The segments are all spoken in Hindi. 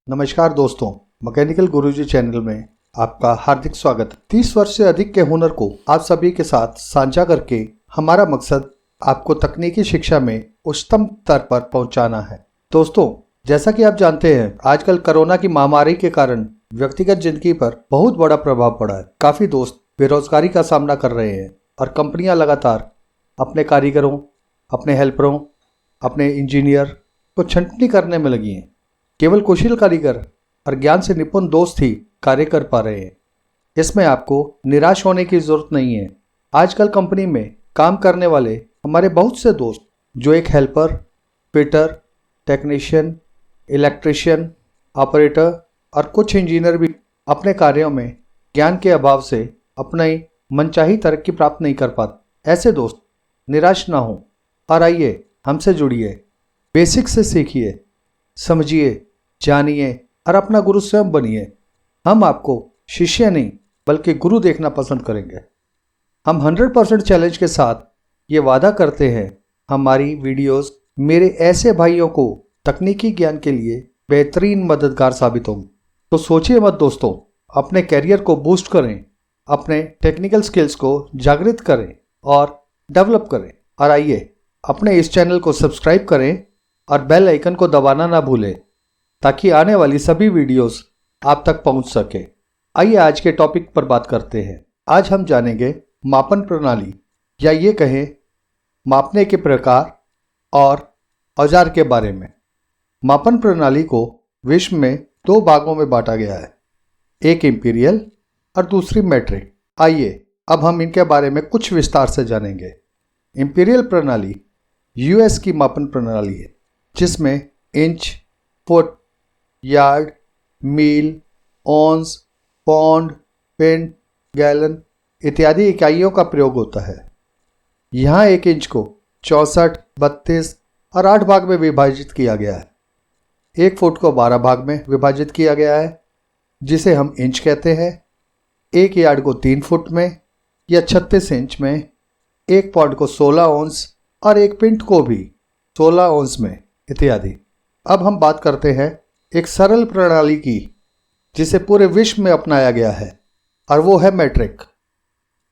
नमस्कार दोस्तों, मैकेनिकल गुरुजी चैनल में आपका हार्दिक स्वागत। 30 वर्ष से अधिक के हुनर को आप सभी के साथ साझा करके हमारा मकसद आपको तकनीकी शिक्षा में उच्चतम स्तर पर पहुंचाना है। दोस्तों, जैसा कि आप जानते हैं, आजकल कोरोना की महामारी के कारण व्यक्तिगत जिंदगी पर बहुत बड़ा प्रभाव पड़ा है। काफी दोस्त बेरोजगारी का सामना कर रहे हैं और कंपनियां लगातार अपने कारीगरों, अपने हेल्परों, अपने इंजीनियर को छंटनी करने में लगी हैं। केवल कुशल कारीगर और ज्ञान से निपुण दोस्त ही कार्य कर पा रहे हैं। इसमें आपको निराश होने की जरूरत नहीं है। आजकल कंपनी में काम करने वाले हमारे बहुत से दोस्त जो एक helper, fitter, technician, electrician, operator और कुछ इंजीनियर भी अपने कार्यों में ज्ञान के अभाव से अपनी मनचाही तरक्की प्राप्त नहीं कर पाते। ऐसे दोस्त निराश ना हो और आइए हमसे जुड़िए, बेसिक से सीखिए, समझिए, जानिए और अपना गुरु स्वयं बनिए। हम आपको शिष्य नहीं बल्कि गुरु देखना पसंद करेंगे। हम 100% चैलेंज के साथ ये वादा करते हैं, हमारी वीडियोस मेरे ऐसे भाइयों को तकनीकी ज्ञान के लिए बेहतरीन मददगार साबित होंगे। तो सोचिए मत दोस्तों, अपने कैरियर को बूस्ट करें, अपने टेक्निकल स्किल्स को जागृत करें और डेवलप करें। और आइए अपने इस चैनल को सब्सक्राइब करें और बेल आइकन को दबाना ना भूलें ताकि आने वाली सभी वीडियोस आप तक पहुंच सके। आइए आज के टॉपिक पर बात करते हैं। आज हम जानेंगे मापन प्रणाली या ये कहें मापने के प्रकार और औजार के बारे में। मापन प्रणाली को विश्व में 2 भागों में बांटा गया है, एक इंपीरियल और दूसरी मैट्रिक। आइए अब हम इनके बारे में कुछ विस्तार से जानेंगे। इंपीरियल प्रणाली यूएस की मापन प्रणाली है जिसमें इंच, फुट, यार्ड, मील, ऑन्स, पौंड, पिंट, गैलन इत्यादि इकाइयों का प्रयोग होता है। यहाँ एक इंच को 64, 32 और 8 भाग में विभाजित किया गया है। एक फुट को 12 भाग में विभाजित किया गया है जिसे हम इंच कहते हैं। एक यार्ड को 3 फुट में या 36 इंच में, एक पौंड को 16 औंस और एक पिंट को भी 16 औंस में इत्यादि। अब हम बात करते हैं एक सरल प्रणाली की जिसे पूरे विश्व में अपनाया गया है और वो है मैट्रिक।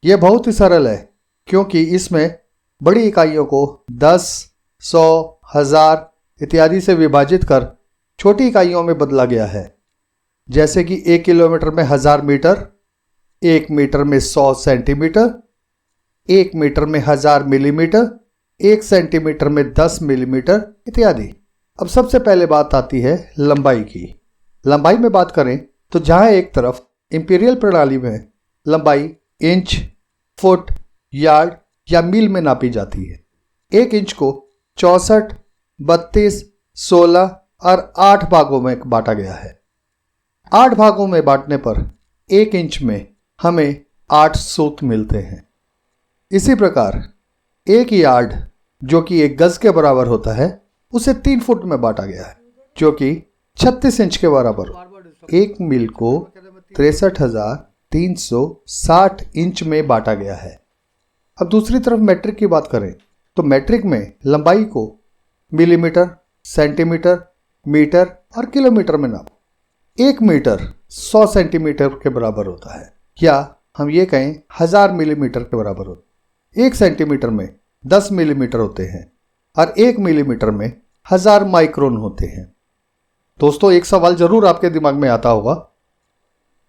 ये बहुत ही सरल है क्योंकि इसमें बड़ी इकाइयों को 10, 100, 1000 इत्यादि से विभाजित कर छोटी इकाइयों में बदला गया है। जैसे कि 1 किलोमीटर में 1000 मीटर, 1 मीटर में 100 सेंटीमीटर, 1 मीटर में 1000 मिलीमीटर, 1 सेंटीमीटर में 10 मिलीमीटर इत्यादि। अब सबसे पहले बात आती है लंबाई की। लंबाई में बात करें तो जहां एक तरफ इंपीरियल प्रणाली में लंबाई इंच, फुट, यार्ड या मील में नापी जाती है। एक इंच को 64, 32, 16 और 8 भागों में बांटा गया है। 8 भागों में बांटने पर 1 इंच में हमें 8 सूत मिलते हैं। इसी प्रकार एक यार्ड जो कि 1 गज के बराबर होता है उसे 3 फुट में बांटा गया है जो कि 36 इंच के बराबर। एक मील को 63,360 इंच में बांटा गया है। अब दूसरी तरफ मैट्रिक की बात करें तो मैट्रिक में लंबाई को मिलीमीटर, सेंटीमीटर, मीटर और किलोमीटर में नाप। 1 मीटर 100 सेंटीमीटर के बराबर होता है या हम ये कहें 1000 मिलीमीटर के बराबर होता है। 1 सेंटीमीटर में 10 मिलीमीटर होते हैं और 1 मिलीमीटर में 1000 माइक्रोन होते हैं। दोस्तों, एक सवाल जरूर आपके दिमाग में आता होगा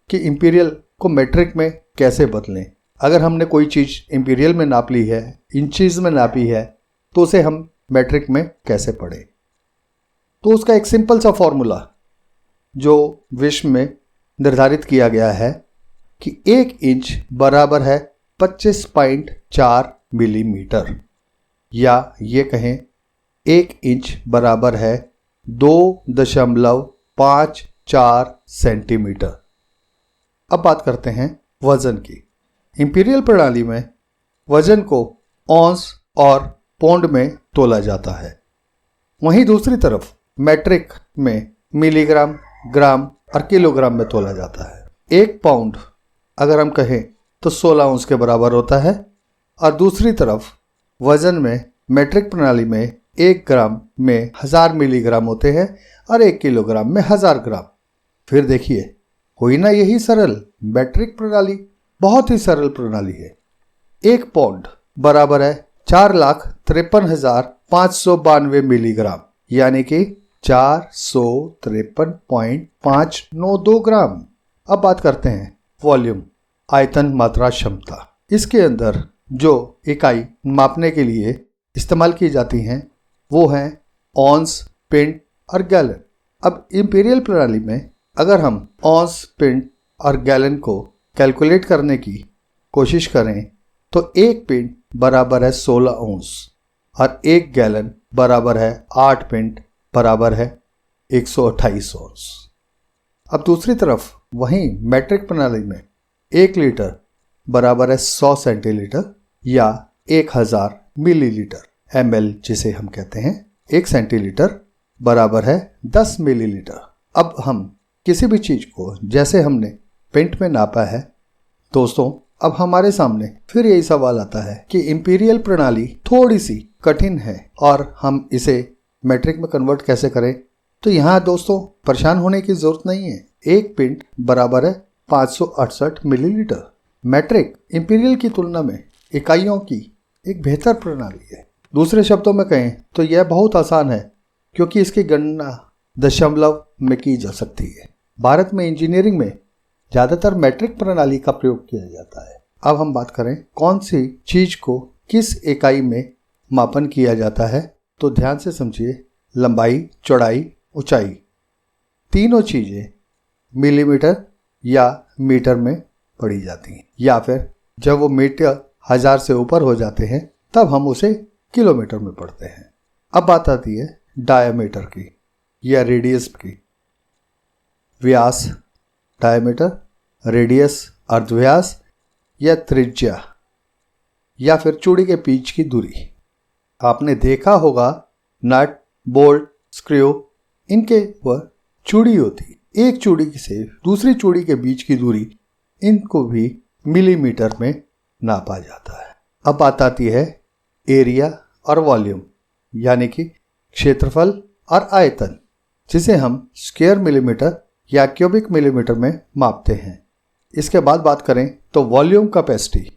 कि इंपीरियल को मैट्रिक में कैसे बदलें। अगर हमने कोई चीज़ इंपीरियल में नाप ली है, इंचीज में नापी है, तो उसे हम मैट्रिक में कैसे पढ़ें। तो उसका एक सिंपल सा फॉर्मूला जो विश्व में निर्धारित किया गया है कि 1 इंच बराबर है 25.4 मिलीमीटर या ये कहें 1 इंच बराबर है 2.54 सेंटीमीटर। अब बात करते हैं वजन की। इंपीरियल प्रणाली में वजन को औंस और पौंड में तोला जाता है। वहीं दूसरी तरफ मैट्रिक में मिलीग्राम, ग्राम और किलोग्राम में तोला जाता है। 1 पाउंड अगर हम कहें तो 16 औंस के बराबर होता है और दूसरी तरफ वजन में मैट्रिक प्रणाली में 1 ग्राम में 1000 मिलीग्राम होते हैं और 1 किलोग्राम में 1000 ग्राम। फिर देखिए, हुई ना यही सरल मैट्रिक प्रणाली। बहुत ही सरल प्रणाली है। 1 पाउंड बराबर है 4,53,592 मिलीग्राम, यानी कि 453.592 ग्राम। अब बात करते हैं वॉल्यूम, आयतन, मात्रा, क्षमता। इसके अंदर जो इकाई मापने के लिए इस्तेमाल की जाती हैं वो हैं ऑन्स, पिंट और गैलन। अब इंपीरियल प्रणाली में अगर हम ऑन्स, पिंट और गैलन को कैलकुलेट करने की कोशिश करें तो 1 पिंट बराबर है 16 औंस और 1 गैलन बराबर है 8 पिंट बराबर है 128 औंस। अब दूसरी तरफ वहीं मैट्रिक प्रणाली में 1 लीटर बराबर है 100 सेंटीलीटर या 1000 मिलीलीटर, ml जिसे हम कहते हैं। 1 सेंटीलीटर बराबर है 10 मिलीलीटर। अब हम किसी भी चीज को जैसे हमने पिंट में नापा है, दोस्तों अब हमारे सामने फिर यही सवाल आता है कि इंपीरियल प्रणाली थोड़ी सी कठिन है और हम इसे मैट्रिक में कन्वर्ट कैसे करें। तो यहाँ दोस्तों परेशान होने की जरूरत नहीं है। 1 पिंट बराबर है 568 मिलीलीटर। मैट्रिक इंपीरियल की तुलना में इकाइयों की एक बेहतर प्रणाली है। दूसरे शब्दों में कहें तो यह बहुत आसान है क्योंकि इसकी गणना दशमलव में की जा सकती है। भारत में इंजीनियरिंग में ज्यादातर मैट्रिक प्रणाली का प्रयोग किया जाता है। अब हम बात करें कौन सी चीज को किस इकाई में मापन किया जाता है, तो ध्यान से समझिए। लंबाई, चौड़ाई, ऊंचाई, तीनों चीजें मिलीमीटर या मीटर में पढ़ी जाती हैं, या फिर जब वो मीटर 1000 से ऊपर हो जाते हैं तब हम उसे किलोमीटर में पढ़ते हैं। अब बात आती है डायमीटर की या रेडियस की। व्यास डायमीटर, रेडियस अर्धव्यास या त्रिज्या, या फिर चूड़ी के बीच की दूरी। आपने देखा होगा नट, बोल्ट, स्क्रू, इनके ऊपर चूड़ी होती। एक चूड़ी से दूसरी चूड़ी के बीच की दूरी, इनको भी मिलीमीटर में नापा जाता है। अब बात आती है एरिया और वॉल्यूम, यानी कि क्षेत्रफल और आयतन, जिसे हम स्क्वायर मिलीमीटर या क्यूबिक मिलीमीटर में मापते हैं। इसके बाद बात करें तो वॉल्यूम कैपेसिटी,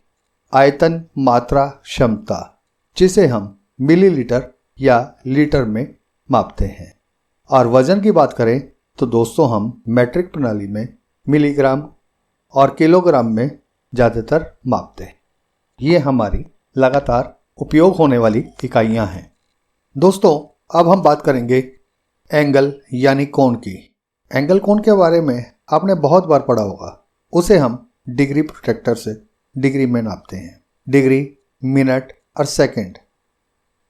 आयतन, मात्रा, क्षमता, जिसे हम मिलीलीटर या लीटर में मापते हैं। और वजन की बात करें तो दोस्तों हम मैट्रिक प्रणाली में मिलीग्राम और किलोग्राम में ज़्यादातर मापते हैं। ये हमारी लगातार उपयोग होने वाली इकाइयाँ हैं। दोस्तों अब हम बात करेंगे एंगल यानी कोण की। एंगल कोण के बारे में आपने बहुत बार पढ़ा होगा। उसे हम डिग्री प्रोट्रैक्टर से डिग्री में नापते हैं। डिग्री, मिनट और सेकंड,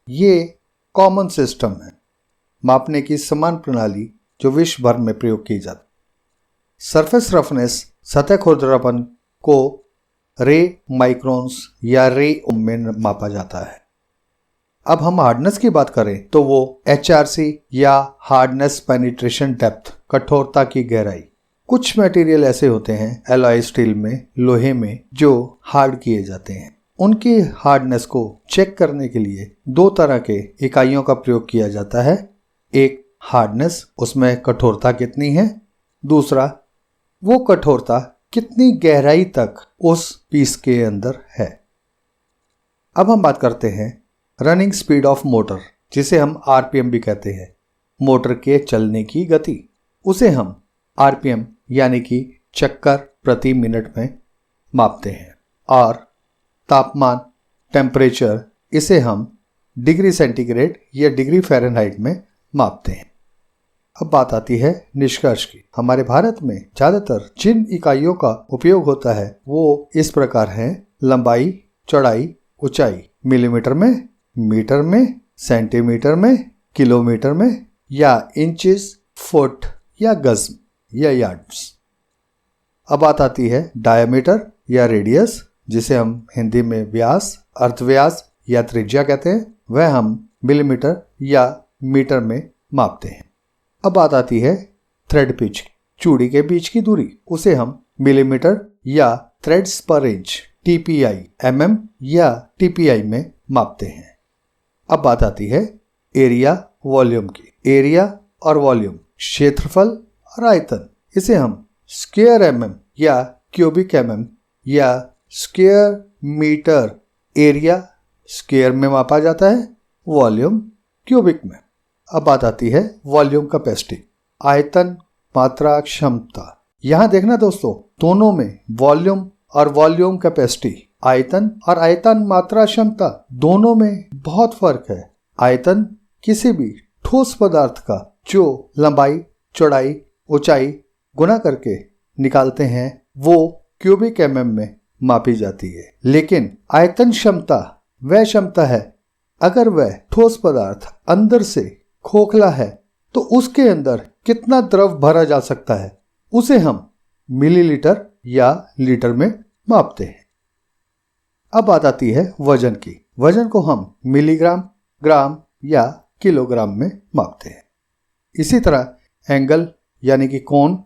ये कॉमन सिस्टम है मापने की समान प्रणाली जो विश्व भर में प्रयोग की जाती है। सरफेस रफनेस, सतह खुरदरापन को रे माइक्रोन्स या रे ओम में मापा जाता है। अब हम हार्डनेस की बात करें तो वो HRC या हार्डनेस पेनिट्रेशन डेप्थ, कठोरता की गहराई। कुछ मटेरियल ऐसे होते हैं एलॉय स्टील में, लोहे में, जो हार्ड किए जाते हैं। उनकी हार्डनेस को चेक करने के लिए 2 तरह के इकाइयों का प्रयोग किया जाता है। एक हार्डनेस, उसमें कठोरता कितनी है। दूसरा वो कठोरता कितनी गहराई तक उस पीस के अंदर है। अब हम बात करते हैं रनिंग स्पीड ऑफ मोटर, जिसे हम RPM भी कहते हैं। मोटर के चलने की गति, उसे हम RPM यानी कि चक्कर प्रति मिनट में मापते हैं। और तापमान, टेम्परेचर, इसे हम डिग्री सेंटीग्रेड या डिग्री फ़ारेनहाइट में मापते हैं। अब बात आती है निष्कर्ष की। हमारे भारत में ज़्यादातर जिन इकाइयों का उपयोग होता है वो इस प्रकार हैं: लंबाई, चौड़ाई, ऊंचाई, मिलीमीटर में, मीटर में, सेंटीमीटर में, किलोमीटर में, या इंचेस, फुट या गज या यार्ड्स। अब बात आती है डायमीटर या रेडियस, जिसे हम हिंदी में व्यास, अर्धव्यास या त्रिज्या कहते हैं। वह हम मिलीमीटर या मीटर में मापते हैं। अब बात आती है थ्रेड पिच, चूड़ी के बीच की दूरी, उसे हम मिलीमीटर या थ्रेड्स पर इंच, TPI, mm या TPI में मापते हैं। अब बात आती है एरिया वॉल्यूम की। एरिया और वॉल्यूम, क्षेत्रफल और आयतन, इसे हम स्क्वायर mm या क्यूबिक mm या स्क्वायर मीटर एरिया स्क्वायर में मापा जाता है, वॉल्यूम क्यूबिक में। अब बात आती है वॉल्यूम कैपेसिटी, आयतन मात्रा क्षमता। यहाँ देखना दोस्तों, दोनों में वॉल्यूम और वॉल्यूम कैपेसिटी, आयतन और आयतन मात्रा क्षमता दोनों में बहुत फर्क है। आयतन किसी भी ठोस पदार्थ का जो लंबाई चौड़ाई ऊंचाई गुणा करके निकालते हैं वो क्यूबिक mm में मापी जाती है। लेकिन आयतन क्षमता वह क्षमता है, अगर वह ठोस पदार्थ अंदर से खोखला है तो उसके अंदर कितना द्रव भरा जा सकता है, उसे हम मिलीलीटर या लीटर में मापते हैं। अब बात आती है वजन की। वजन को हम मिलीग्राम, ग्राम या किलोग्राम में मापते हैं। इसी तरह एंगल यानी कि कोण,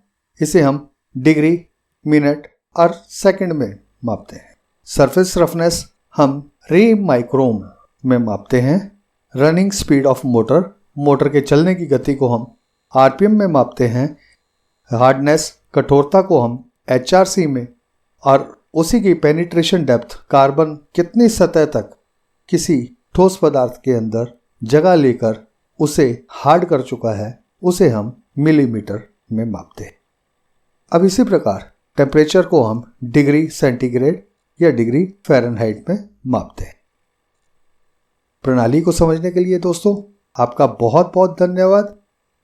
इसे हम डिग्री, मिनट और सेकंड में मापते हैं। सरफेस रफनेस हम रे माइक्रोन में मापते हैं। Running speed of motor, motor के चलने की गति को हम आरपीएम में मापते हैं। हार्डनेस, कठोरता को हम HRC में, और उसी की पेनिट्रेशन डेप्थ, कार्बन कितनी सतह तक किसी ठोस पदार्थ के अंदर जगह लेकर उसे हार्ड कर चुका है, उसे हम मिलीमीटर में मापते हैं। अब इसी प्रकार टेम्परेचर को हम डिग्री सेंटीग्रेड या डिग्री फ़ारेनहाइट में मापते हैं। प्रणाली को समझने के लिए दोस्तों आपका बहुत बहुत धन्यवाद।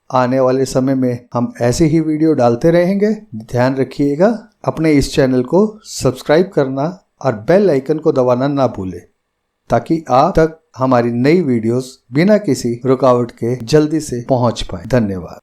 आने वाले समय में हम ऐसे ही वीडियो डालते रहेंगे। ध्यान रखिएगा, अपने इस चैनल को सब्सक्राइब करना और बेल आइकन को दबाना ना भूलें, ताकि आप तक हमारी नई वीडियोस बिना किसी रुकावट के जल्दी से पहुंच पाए। धन्यवाद।